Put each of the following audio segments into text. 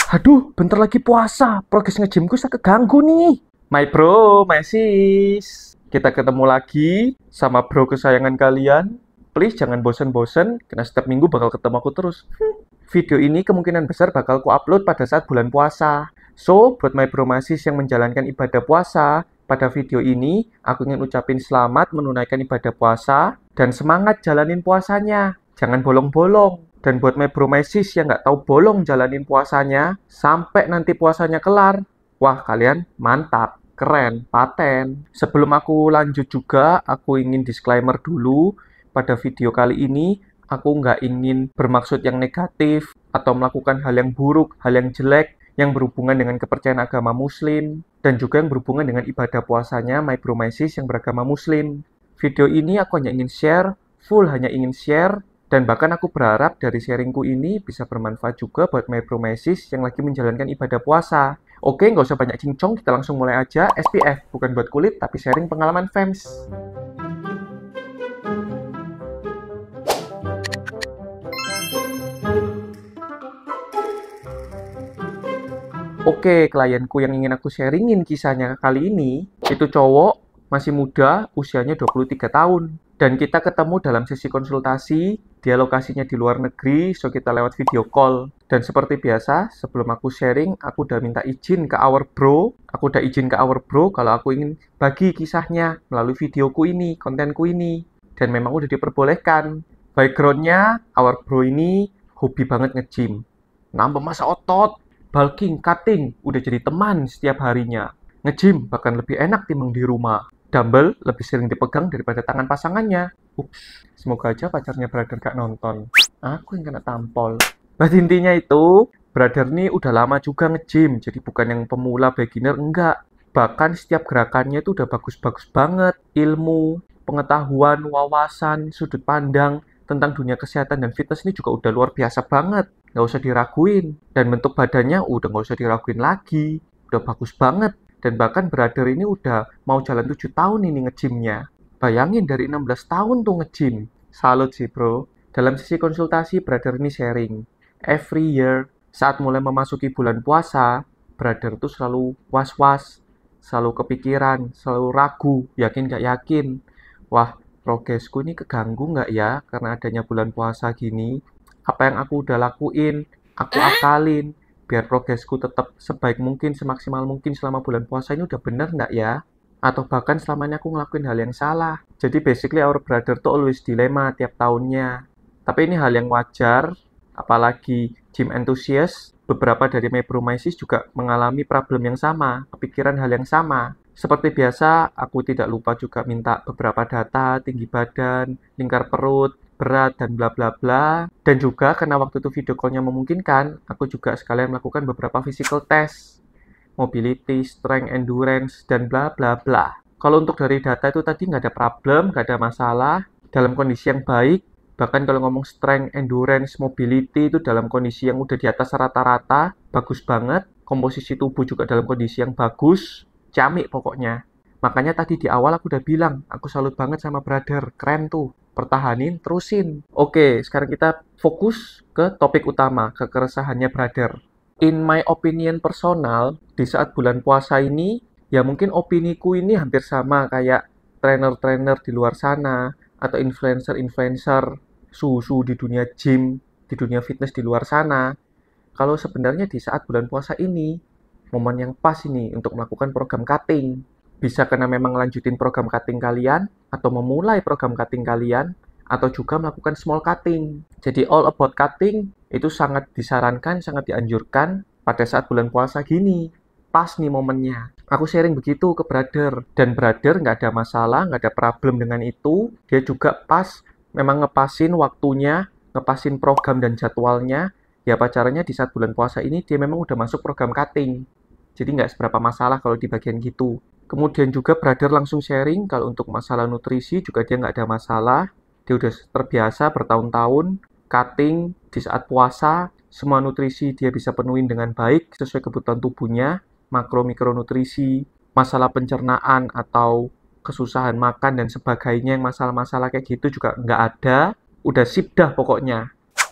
Aduh, bentar lagi puasa. Progres nge-gymku saya keganggu nih. My bro, my sis. Kita ketemu lagi sama bro kesayangan kalian. Please jangan bosen-bosen, karena setiap minggu bakal ketemu aku terus. Video ini kemungkinan besar bakal ku upload pada saat bulan puasa. So, buat my bro my sis yang menjalankan ibadah puasa, pada video ini aku ingin ucapin selamat menunaikan ibadah puasa dan semangat jalanin puasanya. Jangan bolong-bolong. Dan buat my bro my sis yang nggak tahu bolong jalanin puasanya, sampai nanti puasanya kelar, wah kalian mantap, keren, paten. Sebelum aku lanjut juga, aku ingin disclaimer dulu. Pada video kali ini, aku nggak ingin bermaksud yang negatif atau melakukan hal yang buruk, hal yang jelek, yang berhubungan dengan kepercayaan agama muslim, dan juga yang berhubungan dengan ibadah puasanya my bro my sis yang beragama muslim. Video ini aku hanya ingin share, full hanya ingin share, dan bahkan aku berharap dari sharingku ini bisa bermanfaat juga buat my bro my sis yang lagi menjalankan ibadah puasa. Oke, nggak usah banyak cincong, kita langsung mulai aja. SPF, bukan buat kulit, tapi sharing pengalaman fans. Oke, klienku yang ingin aku sharingin kisahnya kali ini, itu cowok, masih muda, usianya 23 tahun. Dan kita ketemu dalam sesi konsultasi, dia lokasinya di luar negeri, so kita lewat video call. Dan seperti biasa, sebelum aku sharing, aku udah minta izin ke our bro. Aku udah izin ke our bro kalau aku ingin bagi kisahnya melalui videoku ini, kontenku ini. Dan memang udah diperbolehkan. Backgroundnya, our bro ini hobi banget nge-gym. Nambah masa otot, bulking, cutting, udah jadi teman setiap harinya. Nge-gym bahkan lebih enak timbang di rumah. Dumbbell lebih sering dipegang daripada tangan pasangannya. Ups, semoga aja pacarnya brother gak nonton. Aku yang kena tampol. Nah, intinya itu, brother nih udah lama juga nge-gym, jadi bukan yang pemula beginner, enggak. Bahkan setiap gerakannya itu udah bagus-bagus banget. Ilmu, pengetahuan, wawasan, sudut pandang tentang dunia kesehatan dan fitness ini juga udah luar biasa banget. Nggak usah diraguin. Dan bentuk badannya udah nggak usah diraguin lagi. Udah bagus banget. Dan bahkan brother ini udah mau jalan 7 tahun ini nge-gymnya. Bayangin dari 16 tahun tuh nge-gym. Salut sih bro. Dalam sesi konsultasi, brother ini sharing. Every year, saat mulai memasuki bulan puasa, brother tuh selalu was-was, selalu kepikiran, selalu ragu, yakin gak yakin. Wah, progresku ini keganggu nggak ya karena adanya bulan puasa gini? Apa yang aku udah lakuin, aku akalin, biar progresku tetap sebaik mungkin, semaksimal mungkin selama bulan puasa ini udah bener nggak ya? Atau bahkan selama ini aku ngelakuin hal yang salah. Jadi basically our brother tuh always dilema tiap tahunnya. Tapi ini hal yang wajar, apalagi gym enthusiast, beberapa dari my bro my sis juga mengalami problem yang sama, kepikiran hal yang sama. Seperti biasa, aku tidak lupa juga minta beberapa data, tinggi badan, lingkar perut, berat, dan bla bla bla. Dan juga karena waktu itu video call-nya memungkinkan, aku juga sekalian melakukan beberapa physical test, mobility, strength, endurance, dan bla bla bla. Kalau untuk dari data itu tadi nggak ada problem, nggak ada masalah, dalam kondisi yang baik. Bahkan kalau ngomong strength, endurance, mobility itu dalam kondisi yang udah di atas rata-rata, bagus banget. Komposisi tubuh juga dalam kondisi yang bagus, camik pokoknya. Makanya tadi di awal aku udah bilang, aku salut banget sama brother, keren tuh. Pertahanin, terusin. Oke, sekarang kita fokus ke topik utama, kekeresahannya brother. In my opinion personal, di saat bulan puasa ini, ya mungkin opiniku ini hampir sama kayak trainer-trainer di luar sana, atau influencer-influencer, susu di dunia gym, di dunia fitness di luar sana. Kalau sebenarnya di saat bulan puasa ini, momen yang pas ini untuk melakukan program cutting. Bisa karena memang lanjutin program cutting kalian, atau memulai program cutting kalian, atau juga melakukan small cutting. Jadi all about cutting itu sangat disarankan, sangat dianjurkan pada saat bulan puasa gini. Pas nih momennya. Aku sharing begitu ke brother. Dan brother nggak ada masalah, nggak ada problem dengan itu. Dia juga pas, memang ngepasin waktunya, ngepasin program dan jadwalnya. Ya apa caranya di saat bulan puasa ini dia memang udah masuk program cutting. Jadi nggak seberapa masalah kalau di bagian gitu. Kemudian juga brother langsung sharing kalau untuk masalah nutrisi juga dia nggak ada masalah. Dia udah terbiasa bertahun-tahun cutting di saat puasa. Semua nutrisi dia bisa penuhin dengan baik sesuai kebutuhan tubuhnya. Makro mikronutrisi, masalah pencernaan atau kesusahan makan dan sebagainya, yang masalah-masalah kayak gitu juga nggak ada. Udah sip dah pokoknya.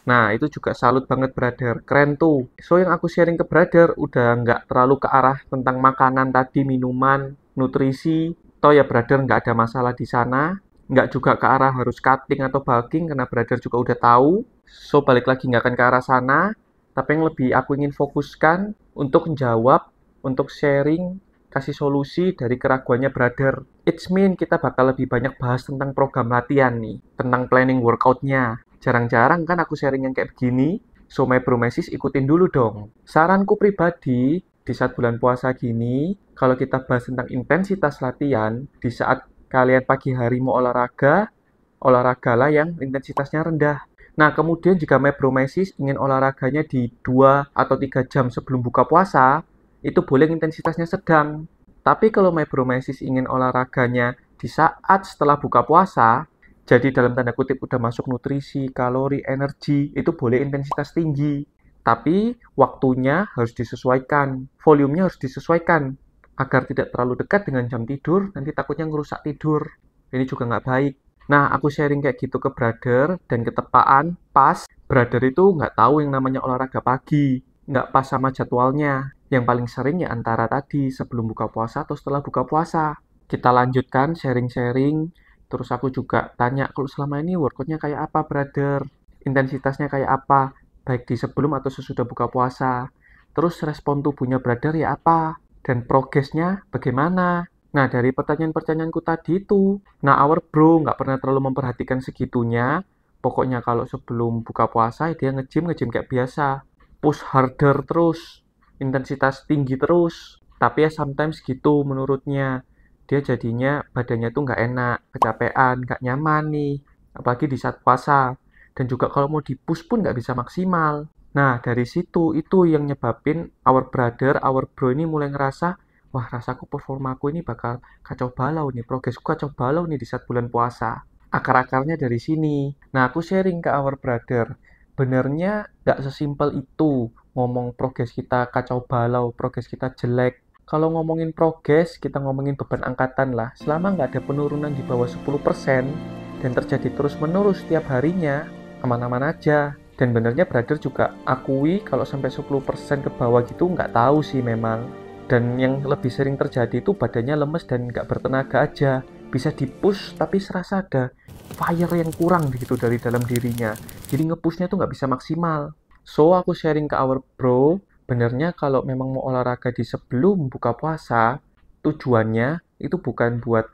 Nah, itu juga salut banget, brother. Keren tuh. So, yang aku sharing ke brother udah nggak terlalu ke arah tentang makanan tadi, minuman, nutrisi. Toh ya, brother nggak ada masalah di sana. Nggak juga ke arah harus cutting atau bulking, karena brother juga udah tahu. So, balik lagi nggak akan ke arah sana. Tapi yang lebih aku ingin fokuskan untuk menjawab, untuk sharing, kasih solusi dari keraguannya brother. It's mean kita bakal lebih banyak bahas tentang program latihan nih, tentang planning workoutnya. Jarang-jarang kan aku sharing yang kayak begini, so my bromesis ikutin dulu dong. Saranku pribadi, di saat bulan puasa gini, kalau kita bahas tentang intensitas latihan, di saat kalian pagi hari mau olahraga, olahragalah yang intensitasnya rendah. Nah, kemudian jika my bromesis ingin olahraganya di 2 atau 3 jam sebelum buka puasa, itu boleh intensitasnya sedang. Tapi kalau my bromesis ingin olahraganya di saat setelah buka puasa, jadi dalam tanda kutip udah masuk nutrisi, kalori, energi, itu boleh intensitas tinggi. Tapi waktunya harus disesuaikan, volumenya harus disesuaikan, agar tidak terlalu dekat dengan jam tidur, nanti takutnya ngerusak tidur. Ini juga nggak baik. Nah, aku sharing kayak gitu ke brother, dan ketepaan pas brother itu nggak tahu yang namanya olahraga pagi. Nggak pas sama jadwalnya. Yang paling sering ya antara tadi, sebelum buka puasa atau setelah buka puasa. Kita lanjutkan sharing-sharing. Terus aku juga tanya, kalau selama ini workoutnya kayak apa, brother? Intensitasnya kayak apa? Baik di sebelum atau sesudah buka puasa. Terus respon tubuhnya brother ya apa? Dan progresnya bagaimana? Nah, dari pertanyaan-pertanyaanku tadi itu, nah our bro nggak pernah terlalu memperhatikan segitunya. Pokoknya kalau sebelum buka puasa, dia nge-gym kayak biasa. Push harder terus, intensitas tinggi terus. Tapi ya sometimes gitu menurutnya. Dia jadinya badannya tuh nggak enak, kecapean, nggak nyaman nih. Apalagi di saat puasa. Dan juga kalau mau di-push pun nggak bisa maksimal. Nah, dari situ, itu yang nyebabin our brother, our bro ini mulai ngerasa, wah rasaku performaku ini bakal kacau balau nih, progresku kacau balau nih di saat bulan puasa. Akar-akarnya dari sini. Nah, aku sharing ke our brother. Benernya nggak sesimpel itu ngomong progres kita kacau balau, progres kita jelek. Kalau ngomongin progres, kita ngomongin beban angkatan lah. Selama nggak ada penurunan di bawah 10% dan terjadi terus-menerus setiap harinya, aman-aman aja. Dan benernya brother juga akui kalau sampai 10% ke bawah gitu nggak tahu sih memang. Dan yang lebih sering terjadi itu badannya lemes dan nggak bertenaga aja. Bisa di-push tapi serasa ada fire yang kurang gitu dari dalam dirinya. Jadi nge-pushnya tuh nggak bisa maksimal. So, aku sharing ke our bro, benernya kalau memang mau olahraga di sebelum buka puasa, tujuannya itu bukan buat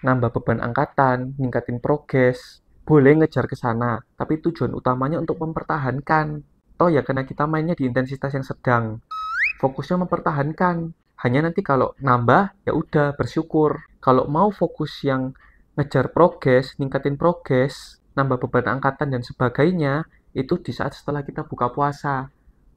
nambah beban angkatan, ningkatin progres. Boleh ngejar ke sana, tapi tujuan utamanya untuk mempertahankan. Toh ya karena kita mainnya di intensitas yang sedang. Fokusnya mempertahankan. Hanya nanti kalau nambah, ya udah bersyukur. Kalau mau fokus yang ngejar progres, ningkatin progres, nambah beban angkatan dan sebagainya, itu di saat setelah kita buka puasa.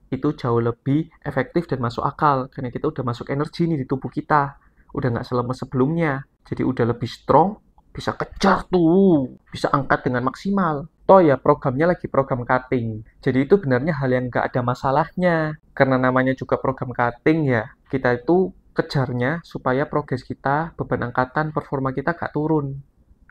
Itu jauh lebih efektif dan masuk akal, karena kita udah masuk energi nih di tubuh kita. Udah nggak selemes sebelumnya. Jadi udah lebih strong, bisa kejar tuh, bisa angkat dengan maksimal. Toh ya programnya lagi program cutting. Jadi itu benarnya hal yang nggak ada masalahnya. Karena namanya juga program cutting ya, kita itu kejarnya supaya progres kita, beban angkatan, performa kita nggak turun.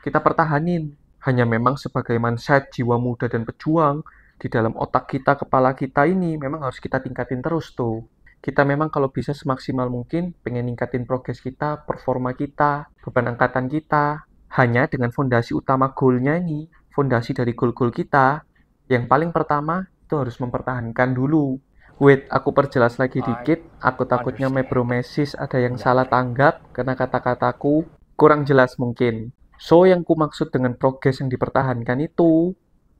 Kita pertahanin. Hanya memang sebagai mindset jiwa muda dan pejuang, di dalam otak kita, kepala kita ini memang harus kita tingkatin terus tuh. Kita memang kalau bisa semaksimal mungkin pengen ningkatin progres kita, performa kita, beban angkatan kita. Hanya dengan fondasi utama goalnya ini, fondasi dari goal-goal kita, yang paling pertama itu harus mempertahankan dulu. Wait, aku perjelas lagi dikit. Aku takutnya mebromesis ada yang salah tanggap karena kata-kataku kurang jelas mungkin. So, yang ku maksud dengan progres yang dipertahankan itu,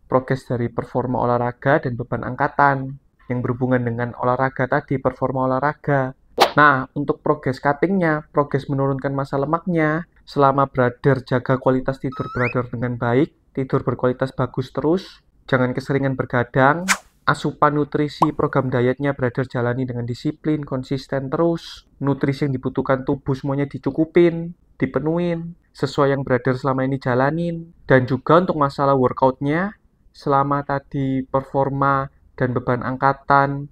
progres dari performa olahraga dan beban angkatan yang berhubungan dengan olahraga tadi, performa olahraga. Nah, untuk progres cuttingnya, progres menurunkan massa lemaknya, selama brother jaga kualitas tidur brother dengan baik, tidur berkualitas bagus terus, jangan keseringan bergadang, asupan nutrisi program dietnya brother jalani dengan disiplin, konsisten terus, nutrisi yang dibutuhkan tubuh semuanya dicukupin, dipenuhin, sesuai yang brother selama ini jalanin. Dan juga untuk masalah workoutnya, selama tadi performa dan beban angkatan,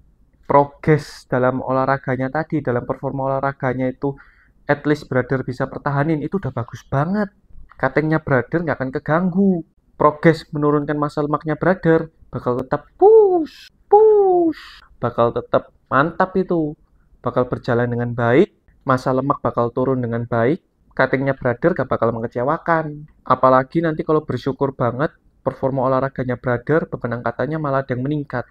progres dalam olahraganya tadi, dalam performa olahraganya itu at least brother bisa pertahanin, itu udah bagus banget. Cuttingnya brother nggak akan keganggu. Progres menurunkan massa lemaknya brother bakal tetap push, bakal tetap mantap itu, bakal berjalan dengan baik, masa lemak bakal turun dengan baik, cuttingnya brother gak bakal mengecewakan. Apalagi nanti kalau bersyukur banget, performa olahraganya brother, beban angkatannya malah ada yang meningkat.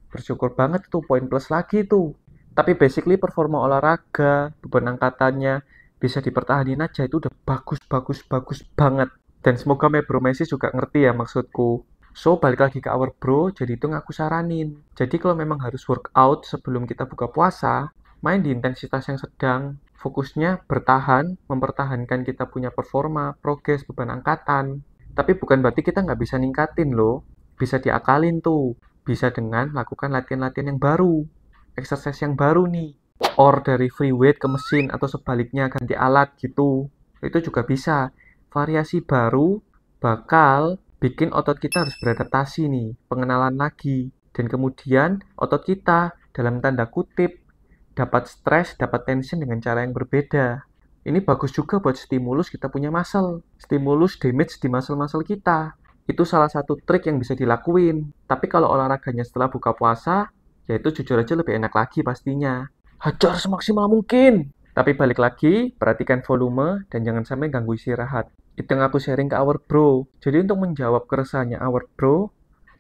Bersyukur banget tuh, poin plus lagi tuh. Tapi basically performa olahraga, beban angkatannya bisa dipertahanin aja itu udah bagus banget. Dan semoga My Bro Messi juga ngerti ya maksudku. So, balik lagi ke our bro, jadi itu yang aku saranin. Jadi kalau memang harus workout sebelum kita buka puasa, main di intensitas yang sedang. Fokusnya bertahan, mempertahankan kita punya performa, progres, beban angkatan. Tapi bukan berarti kita nggak bisa ningkatin loh. Bisa diakalin tuh. Bisa dengan lakukan latihan-latihan yang baru. Exercise yang baru nih. Or dari free weight ke mesin atau sebaliknya ganti alat gitu. Itu juga bisa. Variasi baru bakal bikin otot kita harus beradaptasi nih, pengenalan lagi. Dan kemudian otot kita dalam tanda kutip dapat stres, dapat tension dengan cara yang berbeda. Ini bagus juga buat stimulus kita punya muscle. Stimulus damage di muscle-muscle kita. Itu salah satu trik yang bisa dilakuin. Tapi kalau olahraganya setelah buka puasa, ya itu jujur aja lebih enak lagi pastinya. Hajar semaksimal mungkin. Tapi balik lagi, perhatikan volume dan jangan sampai ganggu istirahat. Itu yang aku sharing ke our bro. Jadi untuk menjawab keresahannya our bro,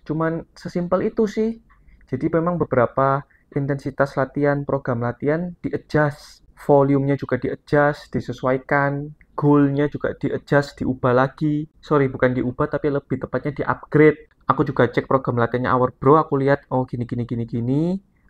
cuman sesimpel itu sih. Jadi memang beberapa intensitas latihan, program latihan di-adjust. Volumenya juga di-adjust, disesuaikan. Goal-nya juga di-adjust, diubah lagi. Sorry, bukan diubah tapi lebih tepatnya di-upgrade. Aku juga cek program latihannya our bro, aku lihat, oh gini.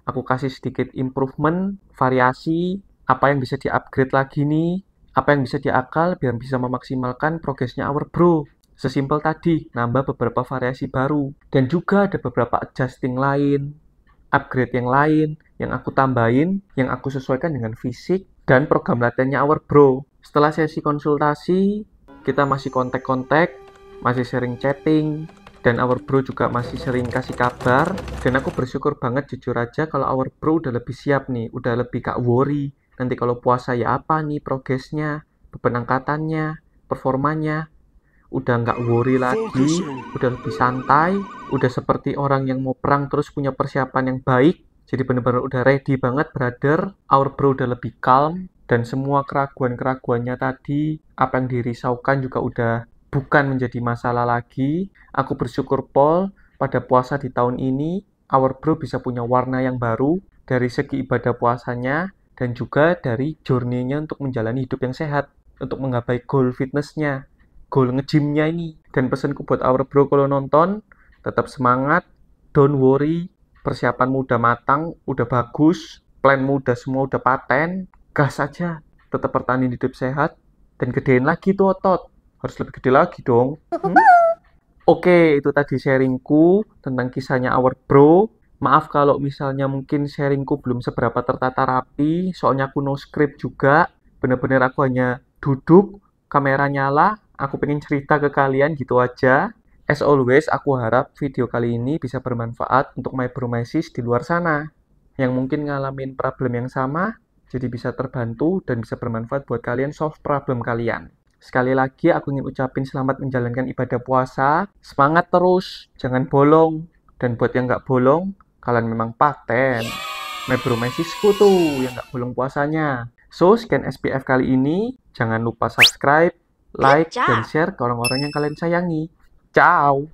Aku kasih sedikit improvement, variasi, apa yang bisa di-upgrade lagi nih, apa yang bisa diakal biar bisa memaksimalkan progresnya our bro. Sesimpel tadi, nambah beberapa variasi baru. Dan juga ada beberapa adjusting lain, upgrade yang lain, yang aku tambahin, yang aku sesuaikan dengan fisik dan program latihannya our bro. Setelah sesi konsultasi, kita masih kontak-kontak, masih sering chatting, dan our bro juga masih sering kasih kabar. Dan aku bersyukur banget jujur aja kalau our bro udah lebih siap nih, udah lebih gak worry. Nanti kalau puasa ya apa nih progresnya, beban angkatannya, performanya. Udah nggak worry lagi, udah lebih santai, udah seperti orang yang mau perang terus punya persiapan yang baik. Jadi bener-bener udah ready banget, brother. Our bro udah lebih calm, dan semua keraguan-keraguannya tadi, apa yang dirisaukan juga udah bukan menjadi masalah lagi. Aku bersyukur Paul, pada puasa di tahun ini, our bro bisa punya warna yang baru, dari segi ibadah puasanya, dan juga dari journey-nya untuk menjalani hidup yang sehat, untuk menggapai goal fitness-nya, goal nge-gym-nya ini. Dan pesanku buat our bro kalau nonton, tetap semangat, don't worry, persiapanmu udah matang, udah bagus, planmu udah semua udah paten, gas aja, tetap pertahanin hidup sehat, dan gedein lagi tuh otot, harus lebih gede lagi dong. Oke, itu tadi sharingku tentang kisahnya our bro. Maaf kalau misalnya mungkin sharingku belum seberapa tertata rapi, soalnya aku no script juga, bener-bener aku hanya duduk, kamera nyala, aku pengen cerita ke kalian gitu aja. As always, aku harap video kali ini bisa bermanfaat untuk my bromesis di luar sana, yang mungkin ngalamin problem yang sama, jadi bisa terbantu dan bisa bermanfaat buat kalian solve problem kalian. Sekali lagi, aku ingin ucapin selamat menjalankan ibadah puasa, semangat terus, jangan bolong, dan buat yang nggak bolong, kalian memang paten. My bromesisku tuh, yang nggak bolong puasanya. So, sekian SPF kali ini, jangan lupa subscribe, like, dan share ke orang-orang yang kalian sayangi. Ciao!